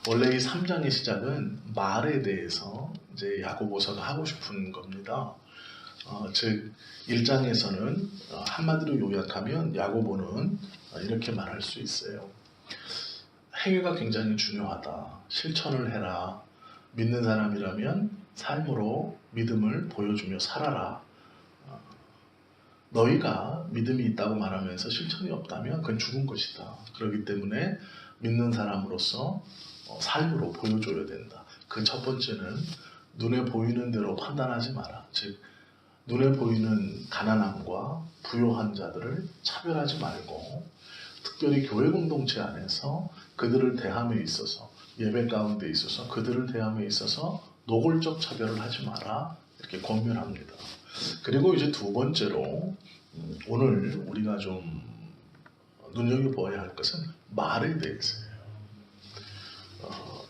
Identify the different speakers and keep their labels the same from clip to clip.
Speaker 1: 원래 이 3장의 시작은 말에 대해서 이제 야고보서가 하고 싶은 겁니다. 즉 1장에서는 한마디로 요약하면 야고보는 이렇게 말할 수 있어요. 행위가 굉장히 중요하다. 실천을 해라. 믿는 사람이라면 삶으로 믿음을 보여주며 살아라. 너희가 믿음이 있다고 말하면서 실천이 없다면 그건 죽은 것이다. 그렇기 때문에 믿는 사람으로서 삶으로 보여줘야 된다. 그 첫 번째는 눈에 보이는 대로 판단하지 마라. 즉 눈에 보이는 가난함과 부요한 자들을 차별하지 말고 특별히 교회 공동체 안에서 그들을 대함에 있어서 예배 가운데 있어서 그들을 대함에 있어서 노골적 차별을 하지 마라. 이렇게 권면합니다. 그리고 이제 두 번째로 오늘 우리가 좀 눈여겨보아야 할 것은 말에 대해서예요.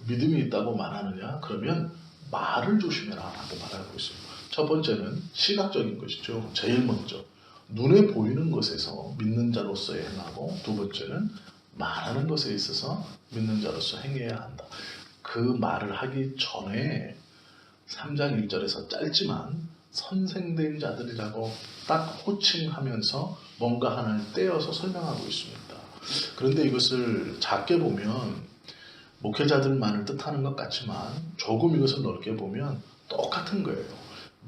Speaker 1: 믿음이 있다고 말하느냐? 그러면 말을 조심해라 라고 말하고 있어요. 첫 번째는 시각적인 것이죠. 제일 먼저 눈에 보이는 것에서 믿는 자로서 행하고, 두 번째는 말하는 것에 있어서 믿는 자로서 행해야 한다. 그 말을 하기 전에 3장 1절에서 짧지만 선생된 자들이라고 딱 호칭하면서 뭔가 하나를 떼어서 설명하고 있습니다. 그런데 이것을 작게 보면 목회자들만을 뜻하는 것 같지만 조금 이것을 넓게 보면 똑같은 거예요.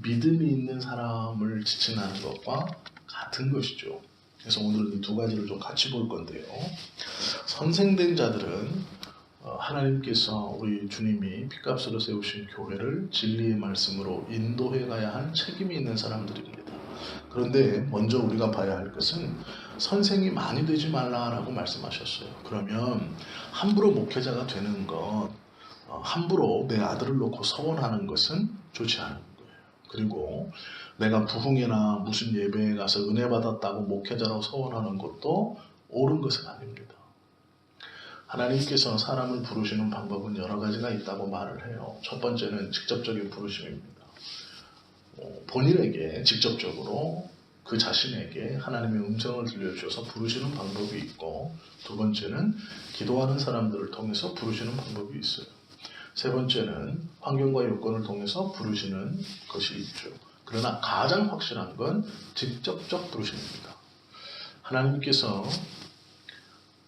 Speaker 1: 믿음이 있는 사람을 지칭하는 것과 같은 것이죠. 그래서 오늘은 이 두 가지를 좀 같이 볼 건데요. 선생된 자들은 하나님께서 우리 주님이 핏값으로 세우신 교회를 진리의 말씀으로 인도해 가야 할 책임이 있는 사람들입니다. 그런데 먼저 우리가 봐야 할 것은 선생이 많이 되지 말라라고 말씀하셨어요. 그러면 함부로 목회자가 되는 것, 함부로 내 아들을 놓고 서원하는 것은 좋지 않은 거예요. 그리고 내가 부흥회나 무슨 예배에 가서 은혜 받았다고 목회자로 서원하는 것도 옳은 것은 아닙니다. 하나님께서 사람을 부르시는 방법은 여러 가지가 있다고 말을 해요. 첫 번째는 직접적인 부르심입니다. 본인에게 직접적으로 그 자신에게 하나님의 음성을 들려주셔서 부르시는 방법이 있고, 두 번째는 기도하는 사람들을 통해서 부르시는 방법이 있어요. 세 번째는 환경과 요건을 통해서 부르시는 것이 있죠. 그러나 가장 확실한 건 직접적 부르심입니다. 하나님께서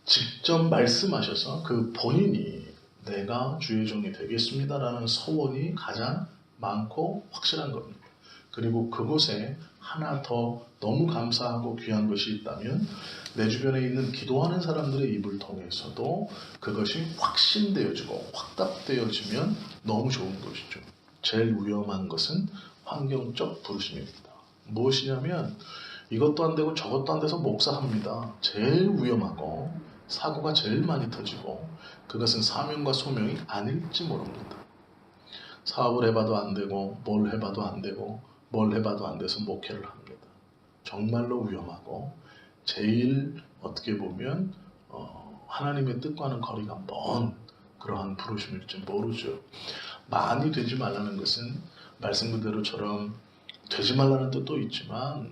Speaker 1: 직접 말씀하셔서 그 본인이 내가 주의 종이 되겠습니다라는 서원이 가장 많고 확실한 겁니다. 그리고 그곳에 하나 더 너무 감사하고 귀한 것이 있다면 내 주변에 있는 기도하는 사람들의 입을 통해서도 그것이 확신되어지고 확답되어지면 너무 좋은 것이죠. 제일 위험한 것은 환경적 부르심입니다. 무엇이냐면 이것도 안 되고 저것도 안 돼서 목사합니다. 제일 위험하고 사고가 제일 많이 터지고 그것은 사명과 소명이 아닐지 모릅니다. 사업을 해봐도 안 되고 뭘 해봐도 안 되고 뭘 해봐도 안 돼서 목회를 합니다. 정말로 위험하고 제일 어떻게 보면 하나님의 뜻과는 거리가 먼 그러한 부르심일지 모르죠. 많이 되지 말라는 것은 말씀 그대로처럼 되지 말라는 뜻도 있지만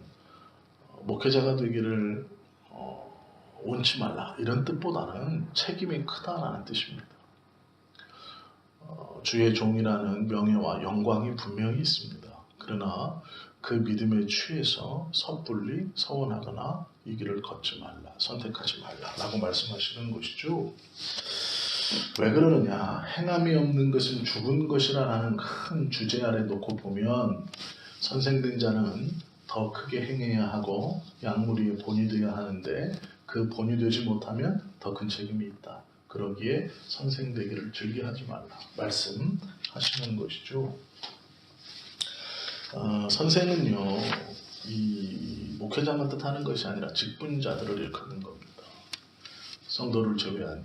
Speaker 1: 목회자가 되기를 원치 말라 이런 뜻보다는 책임이 크다라는 뜻입니다. 주의 종이라는 명예와 영광이 분명히 있습니다. 그러나 그 믿음에 취해서 섣불리 서원하거나 이 길을 걷지 말라, 선택하지 말라라고 말씀하시는 것이죠. 왜 그러느냐? 행함이 없는 것은 죽은 것이라는 큰 주제 아래 놓고 보면 선생된 자는 더 크게 행해야 하고 양무리의 본이 되어야 하는데 그 본이 되지 못하면 더 큰 책임이 있다. 그러기에 선생되기를 즐겨하지 말라 말씀하시는 것이죠. 선생은요, 이 목회자만 뜻하는 것이 아니라 직분자들을 일컫는 겁니다. 성도를 제외한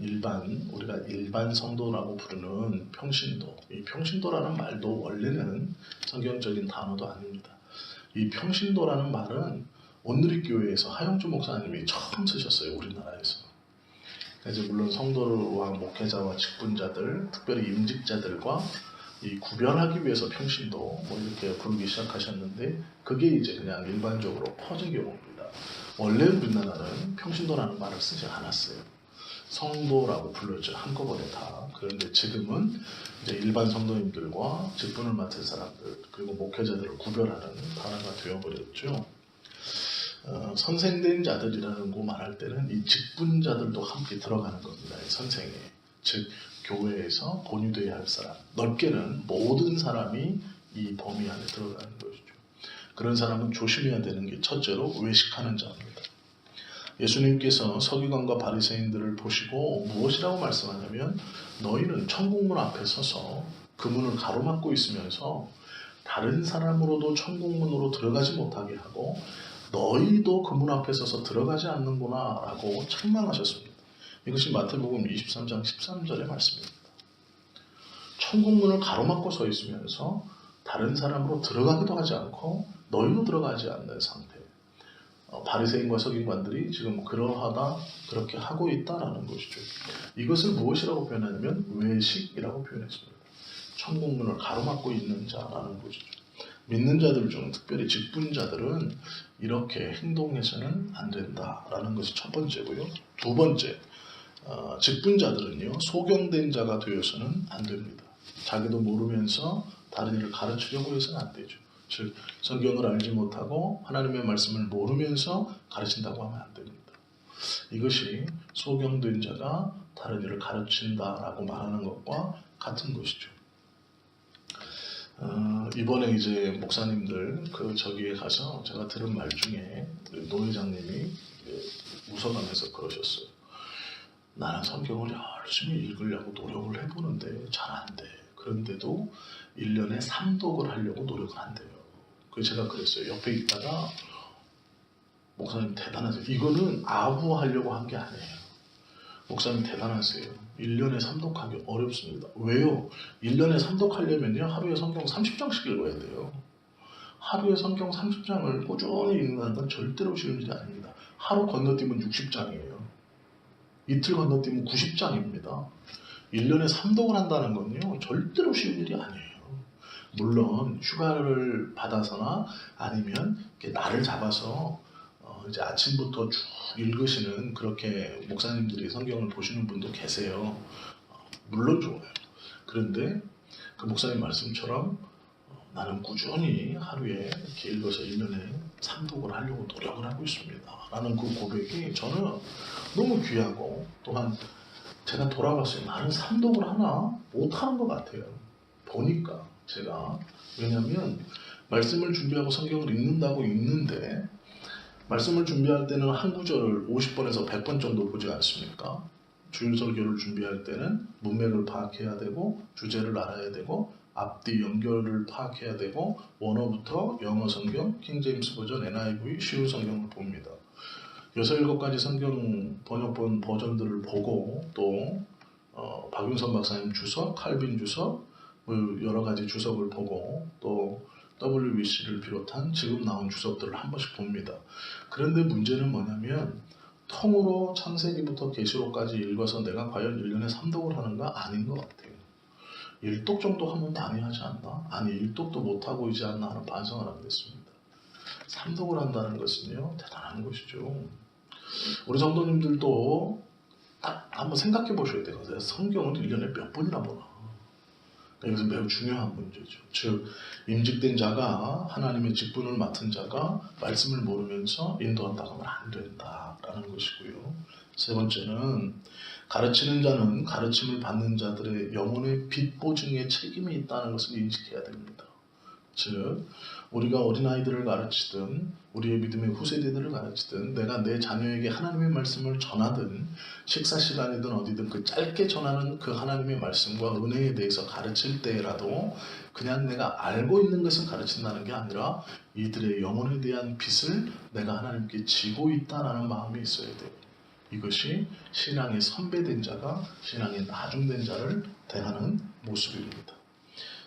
Speaker 1: 우리가 일반 성도라고 부르는 평신도, 이 평신도라는 말도 원래는 성경적인 단어도 아닙니다. 이 평신도라는 말은 온누리교회에서 하영주 목사님이 처음 쓰셨어요, 우리나라에서. 그래서 물론 성도와 목회자와 직분자들, 특별히 임직자들과 이 구별하기 위해서 평신도 뭐 이렇게 부르기 시작하셨는데 그게 이제 그냥 일반적으로 퍼진 경우입니다. 원래 우리나라는 평신도라는 말을 쓰지 않았어요. 성도라고 불렀죠. 한꺼번에 다. 그런데 지금은 이제 일반 성도님들과 직분을 맡은 사람들 그리고 목회자들을 구별하는 단어가 되어버렸죠. 선생된 자들이라는 거 말할 때는 이 직분자들도 함께 들어가는 겁니다. 이 선생에. 즉 교회에서 권유되어야 할 사람. 넓게는 모든 사람이 이 범위 안에 들어가는 것이죠. 그런 사람은 조심해야 되는 게 첫째로 외식하는 자입니다. 예수님께서 서기관과 바리새인들을 보시고 무엇이라고 말씀하냐면 너희는 천국문 앞에 서서 그 문을 가로막고 있으면서 다른 사람으로도 천국문으로 들어가지 못하게 하고 너희도 그 문 앞에 서서 들어가지 않는구나 라고 책망하셨습니다. 이것이 마태복음 23장 13절의 말씀입니다. 천국문을 가로막고 서 있으면서 다른 사람으로 들어가기도 하지 않고 너희도 들어가지 않는 상태. 바리새인과 서기관들이 지금 그러하다 그렇게 하고 있다라는 것이죠. 이것을 무엇이라고 표현하냐면 외식이라고 표현했습니다. 천국문을 가로막고 있는 자라는 것이죠. 믿는 자들 중 특별히 직분자들은 이렇게 행동해서는 안 된다라는 것이 첫 번째고요. 두 번째, 직분자들은요 소경된 자가 되어서는 안 됩니다. 자기도 모르면서 다른 일을 가르치려고 해서는 안 되죠. 즉 성경을 알지 못하고 하나님의 말씀을 모르면서 가르친다고 하면 안 됩니다. 이것이 소경된 자가 다른 일을 가르친다라고 말하는 것과 같은 것이죠. 이번에 이제 목사님들 저기에 가서 제가 들은 말 중에 노 회장님이 웃어가면서 그러셨어요. 나는 성경을 열심히 읽으려고 노력을 해보는데 잘 안 돼. 그런데도 1년에 3독을 하려고 노력을 한대요. 그래서 제가 그랬어요. 옆에 있다가 목사님 대단하세요. 이거는 아부하려고 한 게 아니에요. 목사님 대단하세요. 1년에 3독하기 어렵습니다. 왜요? 1년에 3독하려면요 하루에 성경 30장씩 읽어야 돼요. 하루에 성경 30장을 꾸준히 읽는다는 건 절대로 쉬운 일이 아닙니다. 하루 건너뛰면 60장이에요. 이틀 건너뛰면 90장입니다. 1년에 3독을 한다는 건요 절대로 쉬운 일이 아니에요. 물론 휴가를 받아서나 아니면 날을 잡아서 이제 아침부터 쭉 읽으시는 그렇게 목사님들이 성경을 보시는 분도 계세요. 물론 좋아요. 그런데 그 목사님 말씀처럼 나는 꾸준히 하루에 이렇게 읽어서 1년에 3독을 하려고 노력을 하고 있습니다. 라는 그 고백이 저는 너무 귀하고 또한 제가 돌아봤어요. 나는 3독을 하나 못하는 것 같아요. 보니까 제가 왜냐하면 말씀을 준비하고 성경을 읽는다고 읽는데 말씀을 준비할 때는 한 구절을 50번에서 100번 정도 보지 않습니까? 주일 설교를 준비할 때는 문맥을 파악해야 되고 주제를 알아야 되고 앞뒤 연결을 파악해야 되고 원어부터 영어 성경, 킹제임스 버전, NIV, 쉬운 성경을 봅니다. 6, 7가지 성경 번역본 버전들을 보고 또 박윤선 박사님 주석, 칼빈 주석, 여러 가지 주석을 보고 또 WBC를 비롯한 지금 나온 주석들을 한 번씩 봅니다. 그런데 문제는 뭐냐면 통으로 창세기부터 계시록까지 읽어서 내가 과연 1년에 3독을 하는가? 아닌 것 같아요. 1독 정도 하면 많이 하지 않나? 아니 1독도 못하고 있지 않나 하는 반성을 하게 됐습니다. 3독을 한다는 것은요 대단한 것이죠. 우리 성도님들도 딱 한번 생각해 보셔야 돼요. 성경을 1년에 몇 번이나 보나? 여기서 매우 중요한 문제죠. 즉 임직된 자가 하나님의 직분을 맡은 자가 말씀을 모르면서 인도한다고 하면 안 된다라는 것이고요. 세 번째는 가르치는 자는 가르침을 받는 자들의 영혼의 빛 보증에 책임이 있다는 것을 인식해야 됩니다. 즉 우리가 어린아이들을 가르치든 우리의 믿음의 후세대들을 가르치든 내가 내 자녀에게 하나님의 말씀을 전하든 식사 시간이든 어디든 그 짧게 전하는 그 하나님의 말씀과 은혜에 대해서 가르칠 때라도 그냥 내가 알고 있는 것을 가르친다는 게 아니라 이들의 영혼에 대한 빛을 내가 하나님께 지고 있다는 마음이 있어야 돼요. 이것이 신앙의 선배된 자가 신앙의 나중된 자를 대하는 모습입니다.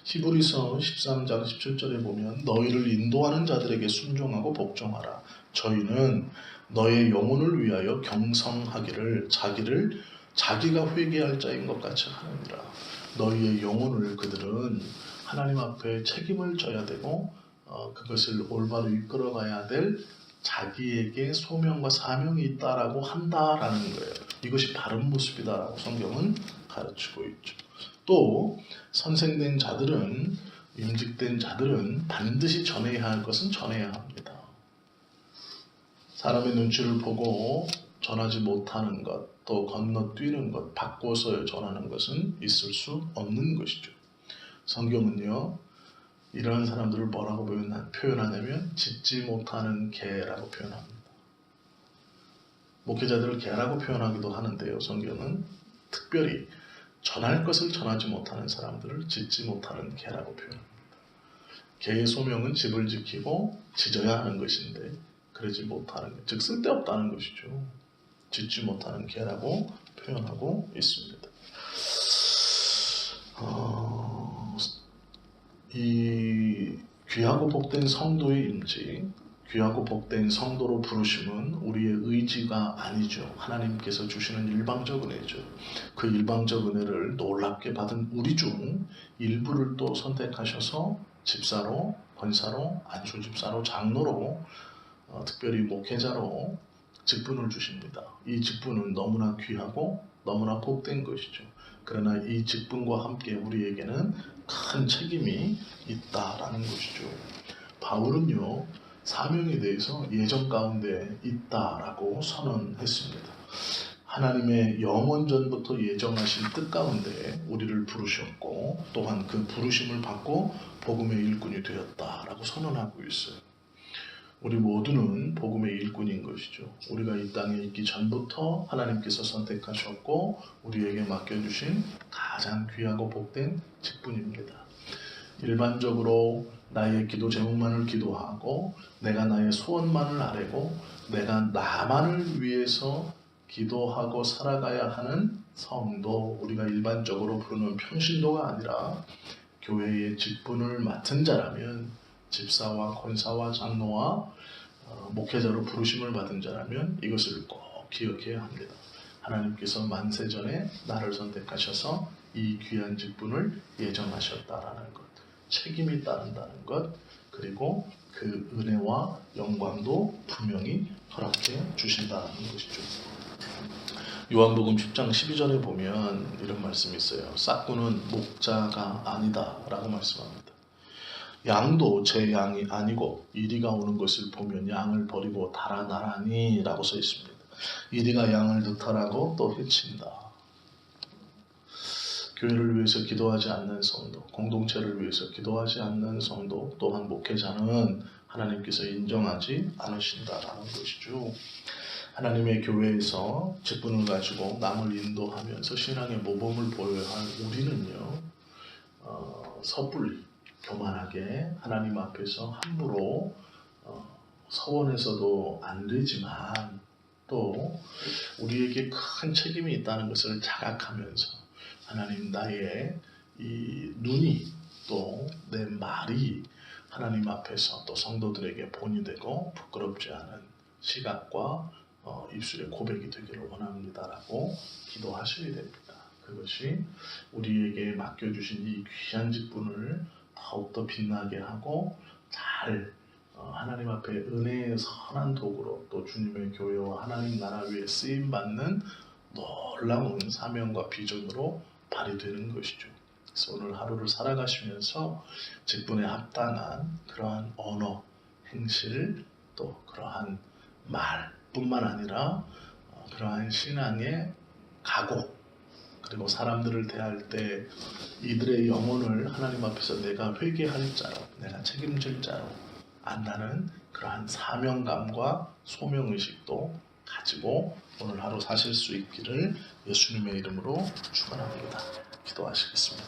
Speaker 1: 히브리서 13장 17절에 보면 너희를 인도하는 자들에게 순종하고 복종하라. 저희는 너의 영혼을 위하여 경성하기를 자기가 회개할 자인 것 같이 하느니라. 너희의 영혼을 그들은 하나님 앞에 책임을 져야 되고 그것을 올바로 이끌어가야 될 자기에게 소명과 사명이 있다라고 한다라는 거예요. 이것이 바른 모습이다라고 성경은 가르치고 있죠. 또 선생된 자들은, 임직된 자들은 반드시 전해야 할 것은 전해야 합니다. 사람의 눈치를 보고 전하지 못하는 것, 또 건너뛰는 것, 바꿔서 전하는 것은 있을 수 없는 것이죠. 성경은요, 이러한 사람들을 뭐라고 표현하냐면 짖지 못하는 개라고 표현합니다. 목회자들을 개라고 표현하기도 하는데요, 성경은 특별히 전할 것을 전하지 못하는 사람들을 짖지 못하는 개라고 표현합니다. 개의 소명은 집을 지키고 짖어야 하는 것인데 그러지 못하는 것, 즉 쓸데없다는 것이죠. 짖지 못하는 개라고 표현하고 있습니다. 이 귀하고 복된 성도의 임직, 귀하고 복된 성도로 부르심은 우리의 의지가 아니죠. 하나님께서 주시는 일방적 은혜죠. 그 일방적 은혜를 놀랍게 받은 우리 중 일부를 또 선택하셔서 집사로, 권사로, 안수집사로, 장로로, 특별히 목회자로 직분을 주십니다. 이 직분은 너무나 귀하고 너무나 복된 것이죠. 그러나 이 직분과 함께 우리에게는 큰 책임이 있다라는 것이죠. 바울은요, 사명에 대해서 예정 가운데 있다라고 선언했습니다. 하나님의 영원전부터 예정하신 뜻 가운데 우리를 부르셨고 또한 그 부르심을 받고 복음의 일꾼이 되었다라고 선언하고 있어요. 우리 모두는 복음의 일꾼인 것이죠. 우리가 이 땅에 있기 전부터 하나님께서 선택하셨고 우리에게 맡겨주신 가장 귀하고 복된 직분입니다. 일반적으로 나의 기도 제목만을 기도하고 내가 나의 소원만을 아뢰고 내가 나만을 위해서 기도하고 살아가야 하는 성도, 우리가 일반적으로 부르는 평신도가 아니라 교회의 직분을 맡은 자라면, 집사와 권사와 장로와 목회자로 부르심을 받은 자라면 이것을 꼭 기억해야 합니다. 하나님께서 만세전에 나를 선택하셔서 이 귀한 직분을 예정하셨다라는 것, 책임이 따른다는 것, 그리고 그 은혜와 영광도 분명히 허락해 주신다는 것이죠. 요한복음 10장 12절에 보면 이런 말씀이 있어요. 싹구는 목자가 아니다 라고 말씀합니다. 양도 제 양이 아니고 이리가 오는 것을 보면 양을 버리고 달아나라니 라고 써 있습니다. 이리가 양을 늑탈하고 또 해친다. 교회를 위해서 기도하지 않는 성도, 공동체를 위해서 기도하지 않는 성도, 또한 목회자는 하나님께서 인정하지 않으신다라는 것이죠. 하나님의 교회에서 직분을 가지고 남을 인도하면서 신앙의 모범을 보여야 할 우리는요, 섣불리 교만하게 하나님 앞에서 함부로 서원해서도 안 되지만 또 우리에게 큰 책임이 있다는 것을 자각하면서 하나님, 나의 이 눈이 또 내 말이 하나님 앞에서 또 성도들에게 본이 되고 부끄럽지 않은 시각과 입술의 고백이 되기를 원합니다라고 기도하셔야 됩니다. 그것이 우리에게 맡겨주신 이 귀한 직분을 더욱더 빛나게 하고 잘 하나님 앞에 은혜의 선한 도구로 또 주님의 교회와 하나님 나라 위에 쓰임받는 놀라운 사명과 비전으로 발휘되는 것이죠. 그래서 오늘 하루를 살아가시면서 직분에 합당한 그러한 언어, 행실, 또 그러한 말뿐만 아니라 그러한 신앙의 각오, 그리고 사람들을 대할 때 이들의 영혼을 하나님 앞에서 내가 회개할 자로, 내가 책임질 자로 안다는 그러한 사명감과 소명의식도 가지고 오늘 하루 사실 수 있기를 예수님의 이름으로 축원합니다. 기도하시겠습니다.